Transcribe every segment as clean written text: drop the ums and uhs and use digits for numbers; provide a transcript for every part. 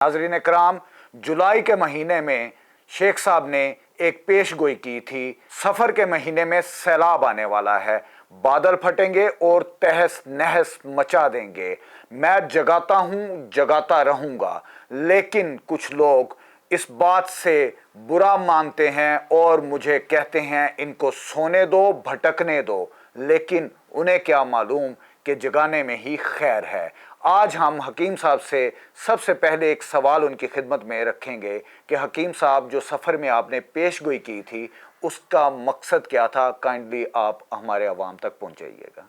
नाज़रीन इकराम, जुलाई के महीने में शेख साहब ने एक पेशगोई की थी। सफ़र के महीने में सैलाब आने वाला है, बादल फटेंगे और तहस नहस मचा देंगे। मैं जगाता हूँ, जगाता रहूँगा, लेकिन कुछ लोग इस बात से बुरा मानते हैं और मुझे कहते हैं इनको सोने दो, भटकने दो, लेकिन उन्हें क्या मालूम कि जगाने में ही खैर है। आज हम हकीम साहब से सबसे पहले एक सवाल उनकी खिदमत में रखेंगे कि हकीम साहब, जो सफ़र में आपने पेशगोई की थी उसका मकसद क्या था? काइंडली आप हमारे अवाम तक पहुँचाइएगा।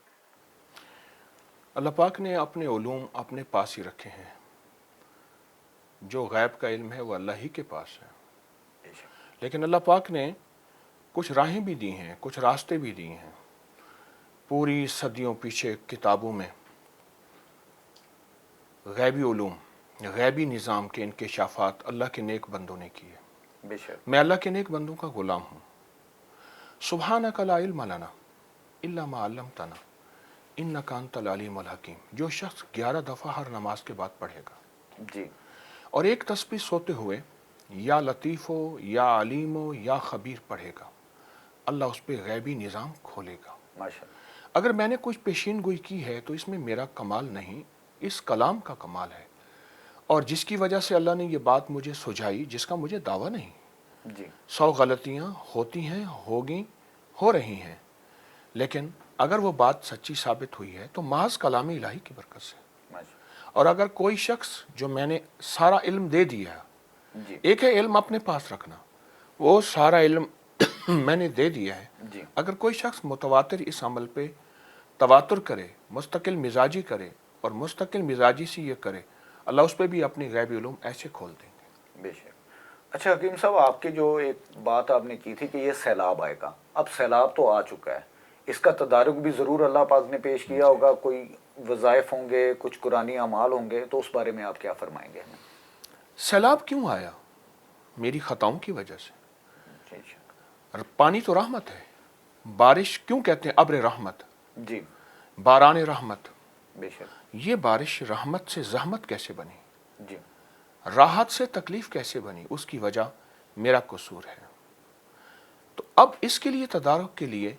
अल्लाह पाक ने अपने उलूम अपने पास ही रखे हैं। जो गैब का इल्म है वो अल्लाह ही के पास है, लेकिन अल्लाह पाक ने कुछ राहें भी दी हैं, कुछ रास्ते भी दिए हैं। पूरी सदियों पीछे किताबों में गैबी उलूम, गैबी निज़ाम के इंकशाफात अल्लाह के नेक बंदों ने किए। बेशक मैं अल्लाह के नेक बंदों का गुलाम हूँ। सुब्हानका ला इल्म लना इल्ला मा अल्लमतना इन्नका अंतल अलीमुल हकीम। जो शख्स 11 दफ़ा हर नमाज के बाद पढ़ेगा जी, और एक तस्बीह सोते हुए या लतीफ़ो या अलीमो या खबीर पढ़ेगा, अल्लाह उस पर गैबी निज़ाम खोलेगा। माशाअल्लाह। अगर मैंने कुछ पेशीन गोई की है तो इसमें मेरा कमाल नहीं, इस कलाम का कमाल है, और जिसकी वजह से अल्लाह ने ये बात मुझे सुझाई जिसका मुझे दावा नहीं। जी, 100 गलतियाँ होती हैं, होगी, हो रही हैं, लेकिन अगर वो बात सच्ची साबित हुई है तो महज कलाम इलाही की बरकत से। माशाअल्लाह। और अगर कोई शख्स, जो मैंने सारा इल्म दे दिया है, जी, एक है इल्म अपने पास रखना, वो सारा इल्म मैंने दे दिया है। जी, अगर कोई शख्स मुतवातिर इस अमल पे तवातुर करे, मुस्तकिल मिजाजी करे और मुस्तकिल मिजाजी से ये करे, अल्लाह उस पर भी अपनी गैबी उलूम ऐसे खोल देंगे। बेशक। अच्छा हकीम साहब, आपकी जो एक बात आपने की थी कि ये सैलाब आएगा, अब सैलाब तो आ चुका है, इसका तदारुक भी ज़रूर अल्लाह पाक ने पेश किया होगा, कोई वज़ाइफ होंगे, कुछ कुरानी अमाल होंगे, तो उस बारे में आप क्या फरमाएंगे हमें? सैलाब क्यों आया? मेरी खताओं की वजह से। बेशक। और पानी तो रहमत है। बारिश क्यों कहते हैं अब्र रहमत, जी, बारान रहमत? बेशक। ये बारिश रहमत से जहमत कैसे बनी, जी, राहत से तकलीफ कैसे बनी? उसकी वजह मेरा कसूर है। तो अब इसके लिए, तदारुक के लिए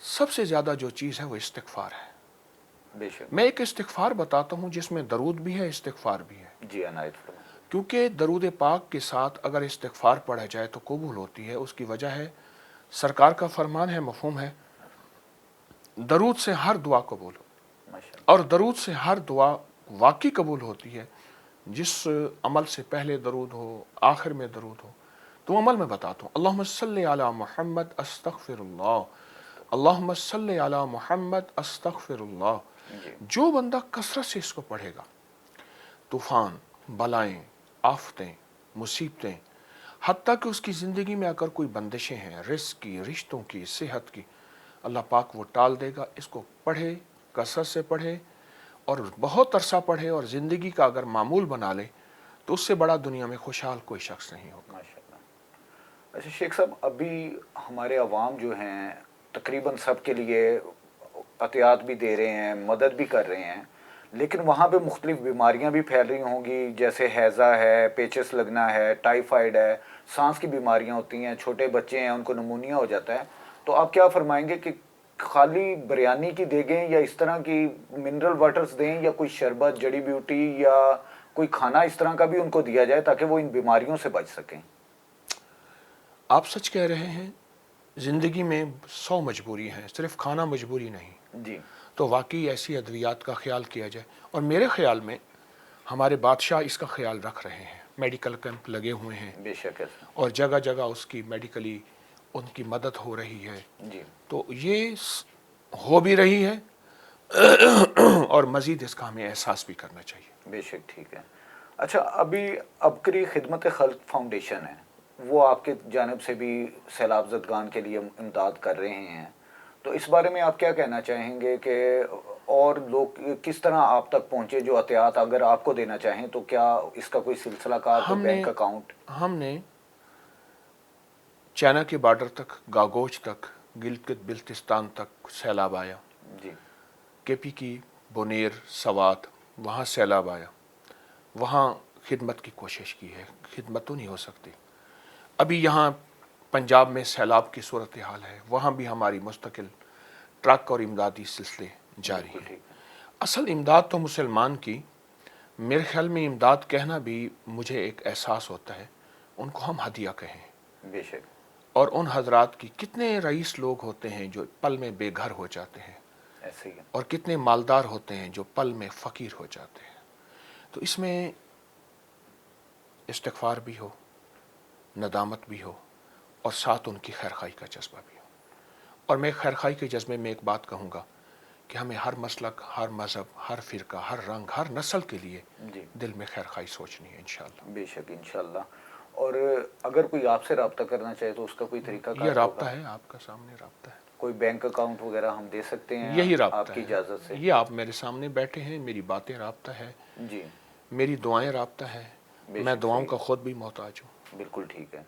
सबसे ज़्यादा जो चीज़ है वो इस्तिग़फ़ार है। बेशक। मैं एक इस्तिग़फ़ार बताता हूँ जिसमें दरूद भी है, इस्तिग़फ़ार भी है। जी, अनायत फरमाएं। क्योंकि दरूद पाक के साथ अगर इस्तिग़फ़ार पढ़ा जाए तो कबूल होती है। उसकी वजह है, सरकार का फरमान है, मफ़हूम है, दरूद से हर दुआ कबूल हो, माशाअल्लाह। और दरूद से हर दुआ वाकई कबूल होती है। जिस अमल से पहले दरूद हो, आखिर में दरूद हो। तो अमल मैं बताता हूँ। अल्लाहुम्मा सल्लि अला मुहम्मद अस्तग़फ़िरुल्लाह, अल्लाहुम्मा सल्लि अला मुहम्मद अस्तग़फ़िरुल्लाह। जी, जो बंदा कसरत से इसको पढ़ेगा, तूफ़ान, बलाएं, आफतें, मुसीबतें, हत्ता कि उसकी ज़िंदगी में अगर कोई बंदिशें हैं, रिज़्क़ की, रिश्तों की, सेहत की, अल्लाह पाक वो टाल देगा। इसको पढ़े, कसरत से पढ़े और बहुत अरसा पढ़े और ज़िंदगी का अगर मामूल बना ले तो उससे बड़ा दुनिया में खुशहाल कोई शख्स नहीं होगा। माशाअल्लाह। अच्छा शेख साहब, अभी हमारे अवाम जो हैं तकरीबन सब के लिए अतियात भी दे रहे हैं, मदद भी कर रहे हैं, लेकिन वहाँ पे मुख्तलिफ बीमारियाँ भी फैल रही होंगी, जैसे हैज़ा है, पेचस लगना है, टाइफाइड है, सांस की बीमारियाँ होती हैं, छोटे बच्चे हैं उनको नमूनिया हो जाता है। तो आप क्या फरमाएंगे कि खाली बिरयानी की दें या इस तरह की मिनरल वाटर्स दें, या कोई शरबत, जड़ी बूटी या कोई खाना इस तरह का भी उनको दिया जाए ताकि वो इन बीमारियों से बच सकें? आप सच कह रहे हैं। ज़िंदगी में 100 मजबूरी हैं, सिर्फ खाना मजबूरी नहीं। जी, तो वाकई ऐसी अद्वियात का ख्याल किया जाए, और मेरे ख्याल में हमारे बादशाह इसका ख्याल रख रहे हैं। मेडिकल कैंप लगे हुए हैं बेशक ऐसा। और जगह जगह उसकी मेडिकली उनकी मदद हो रही है। जी, तो ये हो भी रही है और मज़ीद इसका हमें एहसास भी करना चाहिए। बेशक, ठीक है। अच्छा, अभी अबकरी खिदमत खल्क फाउंडेशन है, वो आपके जानिब से भी सैलाब ज़दगान के लिए इमदाद कर रहे हैं, तो इस बारे में आप क्या कहना चाहेंगे कि और लोग किस तरह आप तक पहुँचे जो अतियात अगर आपको देना चाहें, तो क्या इसका कोई सिलसिला कार, कोई हमने बैंक अकाउंट? हमने चाइना के बॉर्डर तक, गागोच तक, गिलगित बिल्तिस्तान तक सैलाब आया। जी, केपी की बोनेर, सवात, वहाँ सैलाब आया। वहाँ खिदमत की कोशिश की है, खिदमत तो नहीं हो सकती। अभी यहाँ पंजाब में सैलाब की सूरत हाल है, वहाँ भी हमारी मुस्तकिल ट्रक और इमदादी सिलसिले जारी बिल्कुल हैं। ठीक असल इमदाद तो मुसलमान की, मेरे ख्याल में इमदाद कहना भी मुझे एक एहसास होता है, उनको हम हदिया कहें। है, बेशक। और उन हजरात की, कितने रईस लोग होते हैं जो पल में बेघर हो जाते हैं, ऐसे ही है। और कितने मालदार होते हैं जो पल में फ़कीर हो जाते हैं। तो इसमें इस्तिग़फ़ार भी हो, नदामत भी हो, और साथ उनकी खैरखाई का जज्बा भी हो। और मैं खैरखाई के जज्बे में एक बात कहूँगा कि हमें हर मसलक, हर मज़हब, हर फ़िरका, हर रंग, हर नस्ल के लिए जी, दिल में खैरखाई सोचनी है इंशाअल्लाह। बेशक इंशाल्लाह। और अगर कोई आपसे रब्ता करना चाहे तो उसका कोई तरीकाकार ये राब्ता होगा? है, आपका सामने राब्ता है, कोई बैंक अकाउंट वगैरह हम दे सकते हैं यही राब्ता आपकी है। इजाज़त से? ये आप मेरे सामने बैठे हैं, मेरी बातें राब्ता है, जी, मेरी दुआएं राब्ता है, मैं बेशक दुआओं सही का है। खुद भी मोहताज हूँ। बिल्कुल ठीक है।